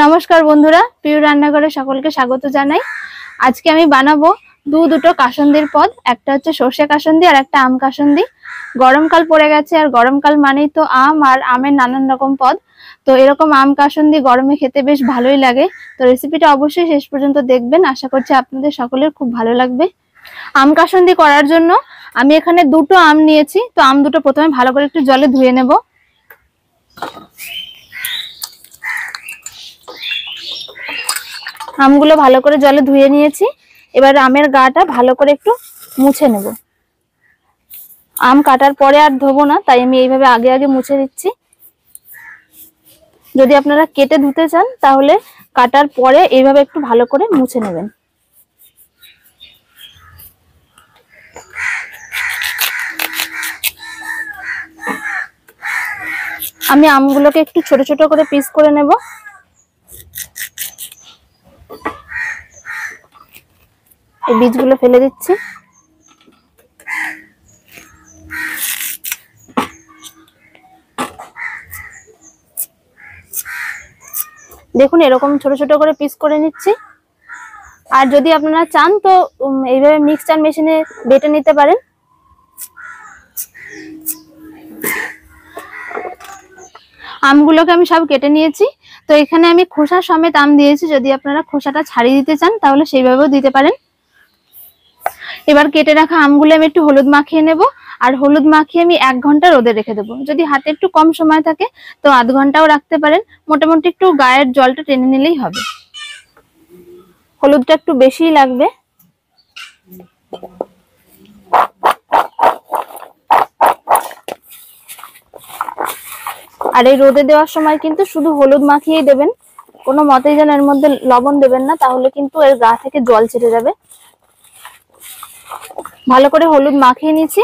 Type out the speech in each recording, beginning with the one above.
নমস্কার বন্ধুরা, প্রিয় রান্নাঘরে সকলকে স্বাগত জানাই। আজকে আমি বানাবো দুটো কাসুন্দির পদ। একটা হচ্ছে সর্ষে কাসুন্দি আর একটা আম কাসুন্দি। গরমকাল পড়ে গেছে আর গরমকাল মানেই তো আম আর আমের নানান রকম পদ। তো এরকম আম কাসুন্দি গরমে খেতে বেশ ভালোই লাগে। তো রেসিপিটা অবশ্যই শেষ পর্যন্ত দেখবেন, আশা করছি আপনাদের সকলের খুব ভালো লাগবে। আম কাসুন্দি করার জন্য আমি এখানে দুটো আম নিয়েছি। তো আম দুটো প্রথমে ভালো করে একটু জলে ধুয়ে নেব। আমগুলো ভালো করে জলে ধুয়ে নিয়েছি। এবার আমের গাটা ভালো করে একটু মুছে নেব। আম কাটার পরে আর ধোবো না, তাই আমি এইভাবে আগে আগে মুছে দিচ্ছি। যদি আপনারা কেটে ধুতে চান তাহলে কাটার পরে এইভাবে একটু ভালো করে মুছে নেবেন। আমি আমগুলোকে একটু ছোট ছোট করে পিস করে নেব। এই বীজগুলো ফেলে দিচ্ছি। দেখুন, এরকম ছোট ছোট করে পিস করে নিচ্ছি। আর যদি আপনারা চান তো এইভাবে মিক্সচার মেশিনে বেটে নিতে পারেন। আমগুলোকে আমি সব কেটে নিয়েছি। তো এখানে আমি খোসা সমেত আম দিয়েছি। যদি আপনারা খোসাটা ছাড়িয়ে দিতে চান তাহলে সেইভাবেও দিতে পারেন। এবার কেটে রাখা আমগুলো আমি একটু হলুদ মাখিয়ে নেব। আর হলুদ মাখিয়ে আমি 1 ঘন্টা রোদে রেখে দেবো। যদি হাতে একটু কম সময় থাকে তো আধ ঘন্টাও রাখতে পারেন। মোটামুটি একটু গায়ের জলটা টেনে নিলেই হবে। হলুদটা একটু বেশিই লাগবে। আর এই রোদে দেওয়ার সময় কিন্তু শুধু হলুদ মাখিয়েই দেবেন, কোনো মতেই যেন এর মধ্যে লবণ দেবেন না, তাহলে কিন্তু এর গা থেকে জল ছেড়ে যাবে। ভালো করে হলুদ মাখিয়ে নিয়েছি।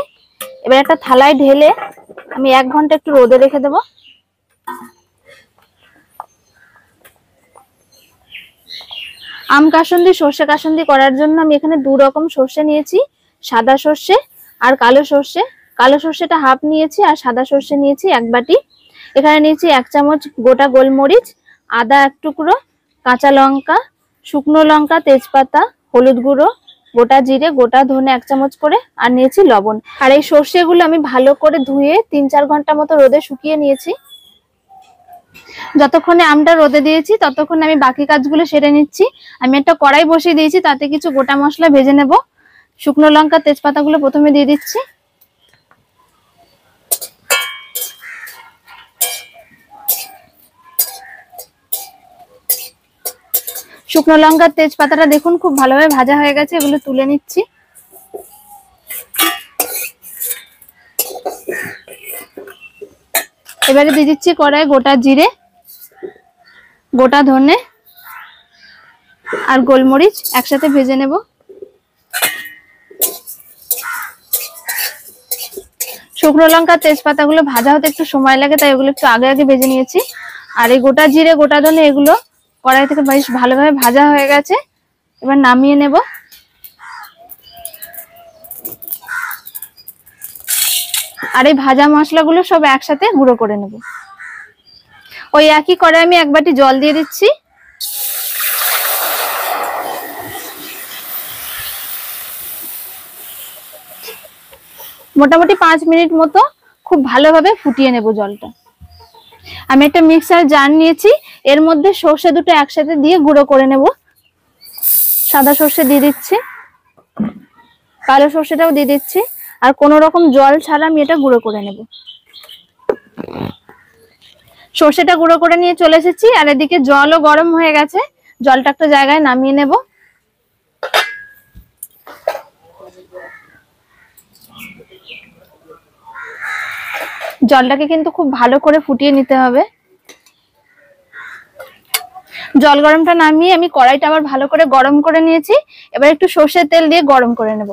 এবার একটা থালায় ঢেলে আমি 1 ঘন্টা একটু রোদে রেখে দেব। আম কাসুন্দি সর্ষে কাসুন্দি করার জন্য আমি এখানে 2 রকম সর্ষে নিয়েছি, সাদা সর্ষে আর কালো সর্ষে। কালো সর্ষেটা হাফ নিয়েছি আর সাদা সর্ষে নিয়েছি 1 বাটি। এখানে নিয়েছি 1 চামচ গোটা গোলমরিচ, আদা 1 টুকরো, কাঁচা লঙ্কা, শুকনো লঙ্কা, তেজপাতা, হলুদ গুঁড়ো, গোটা জিরে, গোটা ধনে 1 চামচ করে, আর নিয়েছি লবণ। আর এই সর্ষেগুলো আমি ভালো করে ধুয়ে 3-4 ঘন্টা মতো রোদে শুকিয়ে নিয়েছি। যতক্ষণে আমটা রোদে দিয়েছি ততক্ষণে আমি বাকি কাজগুলো সেরে নিচ্ছি। আমি একটা কড়াই বসিয়ে দিয়েছি, তাতে কিছু গোটা মশলা ভেজে নেব। শুকনো লঙ্কা, তেজপাতাগুলো প্রথমে দিয়ে দিচ্ছি। শুকনো লঙ্কার তেজপাতাটা দেখুন খুব ভালোভাবে ভাজা হয়ে গেছে, এগুলো তুলে নিচ্ছি। এবারে দিয়ে দিচ্ছি কড়াই গোটা জিরে, গোটা ধনে আর গোলমরিচ একসাথে ভেজে নেব। শুকনো লঙ্কা তেজপাতাগুলো ভাজা হতে একটু সময় লাগে, তাই এগুলো একটু আগে আগে ভেজে নিয়েছি। আর এই গোটা জিরে গোটা ধনে এগুলো কড়াই থেকে বেশ ভালোভাবে ভাজা হয়ে গেছে। এবার নামিয়ে নেব। আর এই ভাজা মশলাগুলো সব একসাথে গুঁড়ো করে নেব। ওই একই কড়াই আমি 1 বাটি জল দিয়ে দিচ্ছি। মোটামুটি 5 মিনিট মতো খুব ভালোভাবে ফুটিয়ে নেব জলটা। আমি একটা মিক্সার জার নিয়েছি, এর মধ্যে সর্ষে দুটো একসাথে দিয়ে গুঁড়ো করে নেব। সাদা সর্ষে দিয়ে দিচ্ছি, কালো সর্ষেটাও দিয়ে দিচ্ছি। আর কোনো রকম জল ছাড়া আমি এটা গুঁড়ো করে নেব। সর্ষেটা গুঁড়ো করে নিয়ে চলে এসেছি। আর এদিকে জলও গরম হয়ে গেছে, জলটা একটা জায়গায় নামিয়ে নেব। জলটাকে কিন্তু খুব ভালো করে ফুটিয়ে নিতে হবে। জল গরমটা নামিয়ে আমি কড়াইটা আবার ভালো করে গরম করে নিয়েছি। এবার একটু সর্ষের তেল দিয়ে গরম করে নেব।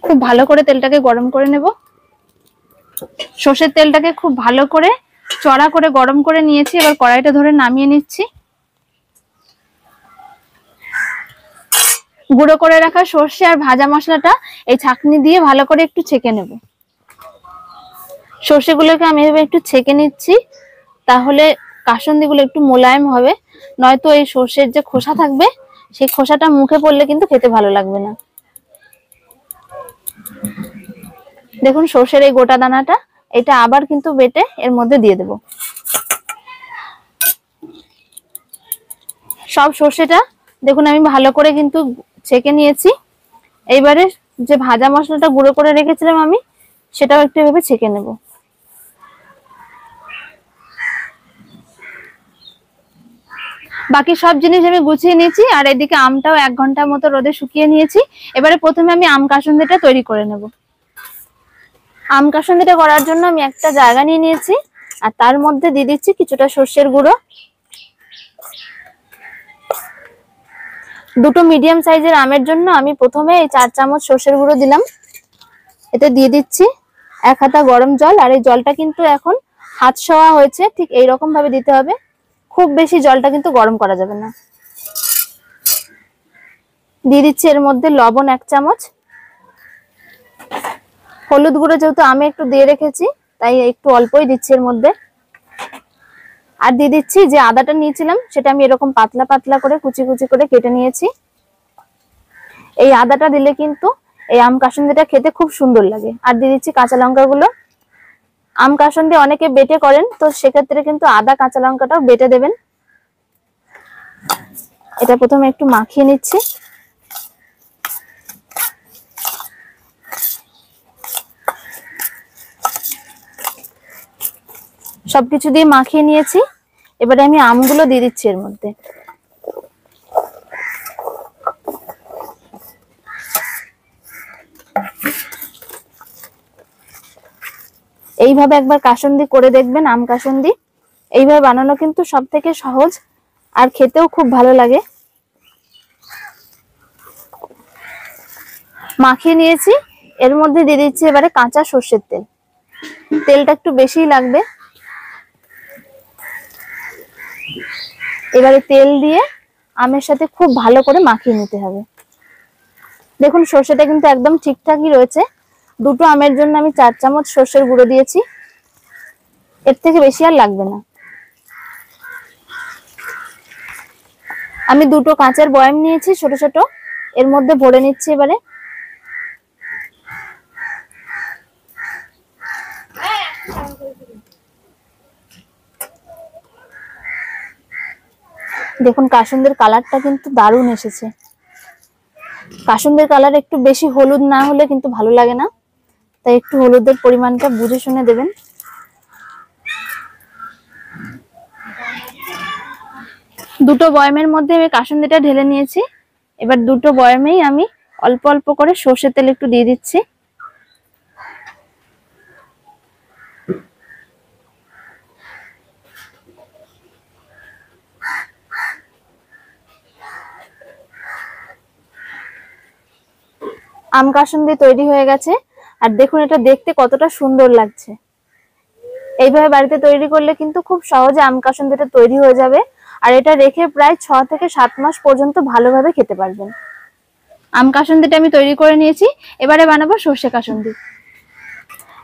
খুব ভালো করে তেলটাকে গরম করে নেব। সর্ষের তেলটাকে খুব ভালো করে চড়া করে গরম করে নিয়েছি। এবার কড়াইটা ধরে নামিয়ে নিচ্ছি। গুঁড়ো করে রাখা সর্ষে আর ভাজা মশলাটা এই ছাঁকনি দিয়ে ভালো করে একটু ছেঁকে নেব। সর্ষেগুলোকে আমি এভাবে একটু ছেঁকে নিচ্ছি। তাহলে কাসুন্দিগুলো একটু মোলায়েম হবে, নয়তো এই সর্ষের যে খোসা থাকবে সেই খোসাটা মুখে পড়লে কিন্তু খেতে ভালো লাগবে না। দেখুন সর্ষের এই গোটা দানাটা, এটা আবার কিন্তু বেটে এর মধ্যে দিয়ে দেব। সব সর্ষেটা দেখুন আমি ভালো করে কিন্তু ছেঁকে নিয়েছি। এইবারে যে ভাজা মশলাটা গুঁড়ো করে রেখেছিলাম আমি, সেটাও একটু এভাবে ছেঁকে নেব। বাকি সব জিনিস আমি গুছিয়ে নিয়েছি, আর এদিকে আমটাও 1 ঘন্টার মতো রোদে শুকিয়ে নিয়েছি। এবারে প্রথমে আমি আম কাসুন্দিটা তৈরি করে নেব। আম কাসুন্দিটা করার জন্য আমি একটা জায়গা নিয়ে নিয়েছি, আর তার মধ্যে দিয়ে দিচ্ছি কিছুটা সর্ষের গুঁড়ো। দুটো মিডিয়াম সাইজের আমের জন্য আমি প্রথমে এই 4 চামচ সর্ষের গুঁড়ো দিলাম। এতে দিয়ে দিচ্ছি 1 হাতা গরম জল, আর এই জলটা কিন্তু এখন হাত ছোঁয়া হয়েছে, ঠিক এইরকম ভাবে দিতে হবে। খুব বেশি জলটা কিন্তু গরম করা যাবে না। দিয়ে দিচ্ছি এর মধ্যে লবণ 1 চামচ, হলুদ গুঁড়ো যেহেতু আমি একটু দিয়ে রেখেছি তাই একটু অল্পই দিচ্ছি এর মধ্যে। আর দিয়ে দিচ্ছি যে আদাটা নিয়েছিলাম, সেটা আমি এরকম পাতলা পাতলা করে কুচি কুচি করে কেটে নিয়েছি। এই আদাটা দিলে কিন্তু এই আম কাসুন্দিটা খেতে খুব সুন্দর লাগে। আর দিয়ে দিচ্ছি কাঁচা লঙ্কাগুলো। আম কাসুন্দি অনেকে বেটে করেন, তো সেক্ষেত্রে কিন্তু আদা কাঁচা লঙ্কাটাও বেটে দেবেন। এটা প্রথমে একটু মাখিয়ে নিচ্ছি। সবকিছু দিয়ে মাখিয়ে নিয়েছি, এবারে আমি আমগুলো দিয়ে দিচ্ছি এর মধ্যে। এইভাবে একবার কাসুন্দি করে দেখবেন, আম কাসুন্দি এইভাবে বানানো কিন্তু সব থেকে সহজ, আর খেতেও খুব ভালো লাগে। মাখিয়ে নিয়েছি, এর মধ্যে দিয়ে দিচ্ছি এবারে কাঁচা সর্ষের তেল। তেলটা একটু বেশিই লাগবে। এবারে তেল দিয়ে আমের সাথে খুব ভালো করে মাখিয়ে নিতে হবে। দেখুন সর্ষেটা কিন্তু একদম ঠিকঠাকই রয়েছে। দুটো আমের জন্য আমি 4 চামচ সর্ষের গুঁড়ো দিয়েছি, এর থেকে বেশি আর লাগবে না। আমি দুটো কাঁচের বয়াম নিয়েছি ছোট ছোট, এর মধ্যে ভরে নিচ্ছি এবারে। দেখুন কাসুন্দির কালারটা কিন্তু দারুণ এসেছে। কাসুন্দির কালার একটু বেশি হলুদ না হলে কিন্তু ভালো লাগে না, তাই একটু হলুদের পরিমাণটা বুঝে শুনে দেবেন। দুটো বয়ামের মধ্যে আমি কাসুন্দিটা ঢেলে নিয়েছি। এবার দুটো বয়ামেই আমি অল্প অল্প করে সর্ষের তেল একটু দিয়ে দিচ্ছি। আম কাসুন্দি তৈরি হয়ে গেছে, আর দেখুন এটা দেখতে কতটা সুন্দর লাগছে। এইভাবে বাড়িতে তৈরি করলে কিন্তু খুব সহজে আম কাসুন্দিটা তৈরি হয়ে যাবে, আর এটা রেখে প্রায় 6 থেকে 7 মাস পর্যন্ত ভালোভাবে খেতে পারবেন। আম কাসুন্দিটা আমি তৈরি করে নিয়েছি, এবারে বানাবো সর্ষে কাসুন্দি।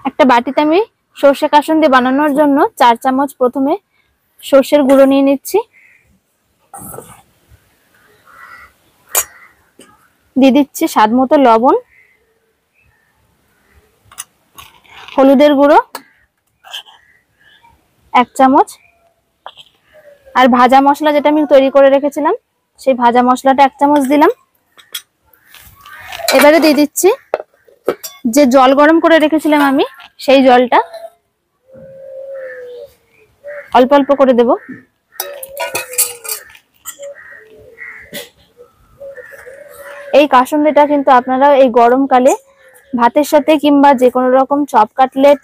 একটা বাটিতে আমি সর্ষে কাসুন্দি বানানোর জন্য 4 চামচ প্রথমে সর্ষের গুঁড়ো নিয়ে নিচ্ছি। দিয়ে দিচ্ছি স্বাদ মতো লবণ, হলুদের গুঁড়ো 1 চামচ, আর ভাজা মশলা যেটা আমি তৈরি করে রেখেছিলাম সেই ভাজা মশলাটা 1 চামচ দিলাম। এবারে দিয়ে দিচ্ছি যে জল গরম করে রেখেছিলাম আমি, সেই জলটা অল্প অল্প করে দেব। এই কাসুন্দিটা কিন্তু আপনারা এই গরমকালে ভাতের সাথে কিংবা যে কোনো রকম চপ কাটলেট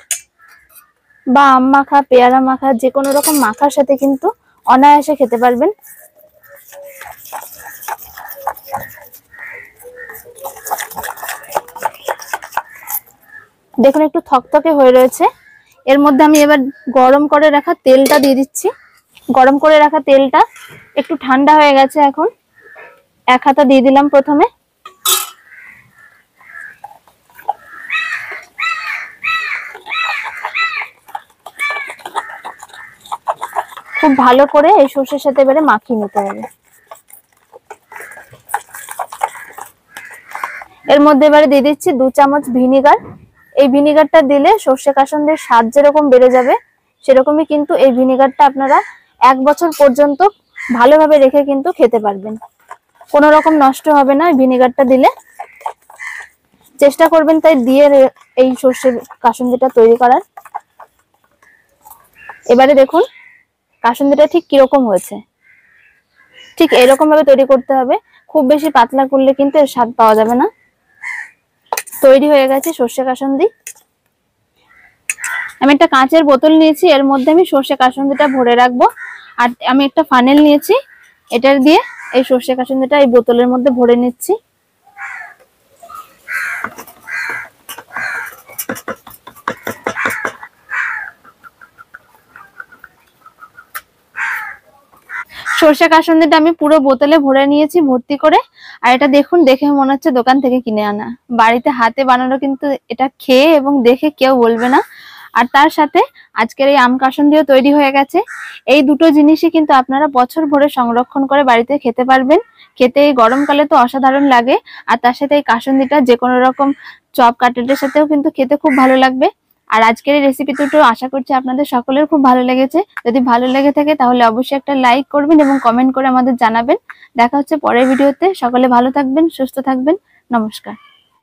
বা আম মাখা, পেয়ারা মাখা, যে কোনো রকম মাখার সাথে কিন্তু অনায়াসে খেতে পারবেন। দেখুন একটু থকথকে হয়ে রয়েছে। এর মধ্যে আমি এবার গরম করে রাখা তেলটা দিয়ে দিচ্ছি। গরম করে রাখা তেলটা একটু ঠান্ডা হয়ে গেছে, এখন 1 হাতা দিয়ে দিলাম প্রথমে। খুব ভালো করে এই সর্ষের সাথে এবারে মাখিয়ে নিতে হবে। এর মধ্যে এবারে দিয়ে দিচ্ছি 2 চামচ ভিনিগার। এই ভিনিগারটা দিলে সর্ষে কাসন্দির স্বাদ যেরকম বেড়ে যাবে, সেরকমই কিন্তু এই ভিনিগারটা আপনারা 1 বছর পর্যন্ত ভালোভাবে রেখে কিন্তু খেতে পারবেন, কোনো রকম নষ্ট হবে না ভিনিগারটা দিলে। চেষ্টা করবেন তাই দিয়ে এই সর্ষের কাসন্দিটা তৈরি করার। এবারে দেখুন কাসন্দিটা ঠিক কিরকম হয়েছে, ঠিক এরকম ভাবে তৈরি করতে হবে, খুব বেশি পাতলা করলে কিন্তু এর স্বাদ পাওয়া যাবে না। তৈরি হয়ে গেছে সর্ষে কাসন্দি। আমি একটা কাঁচের বোতল নিয়েছি, এর মধ্যে আমি সর্ষে কাসন্দিটা ভরে রাখবো। আর আমি একটা ফানেল নিয়েছি, এটার দিয়ে এই সর্ষে কাসন্দিটা এই বোতলের মধ্যে ভরে নিচ্ছি। সর্ষে কাসন্দিটা আমি পুরো বোতলে ভরে নিয়েছি ভর্তি করে। আর এটা দেখুন, দেখে মনে হচ্ছে দোকান থেকে কিনে আনা, বাড়িতে হাতে বানানো কিন্তু এটা খেয়ে এবং দেখে কেউ বলবে না। আর তার সাথে আজকের এই আম কাসন্দিও তৈরি হয়ে গেছে। এই দুটো জিনিসই কিন্তু আপনারা বছর ভরে সংরক্ষণ করে বাড়িতে খেতে পারবেন। খেতে এই গরমকালে তো অসাধারণ লাগে। আর তার সাথে এই কাসন্দিটা যে কোনো রকম চপ কাটলেটের সাথেও কিন্তু খেতে খুব ভালো লাগবে। আর আজকের এই রেসিপি দুটো আশা করছি আপনাদের সকলের খুব ভালো লেগেছে। যদি ভালো লেগে থাকে তাহলে অবশ্যই একটা লাইক করবেন এবং কমেন্ট করে আমাদের জানাবেন। দেখা হচ্ছে পরের ভিডিওতে। সকলে ভালো থাকবেন, সুস্থ থাকবেন। নমস্কার।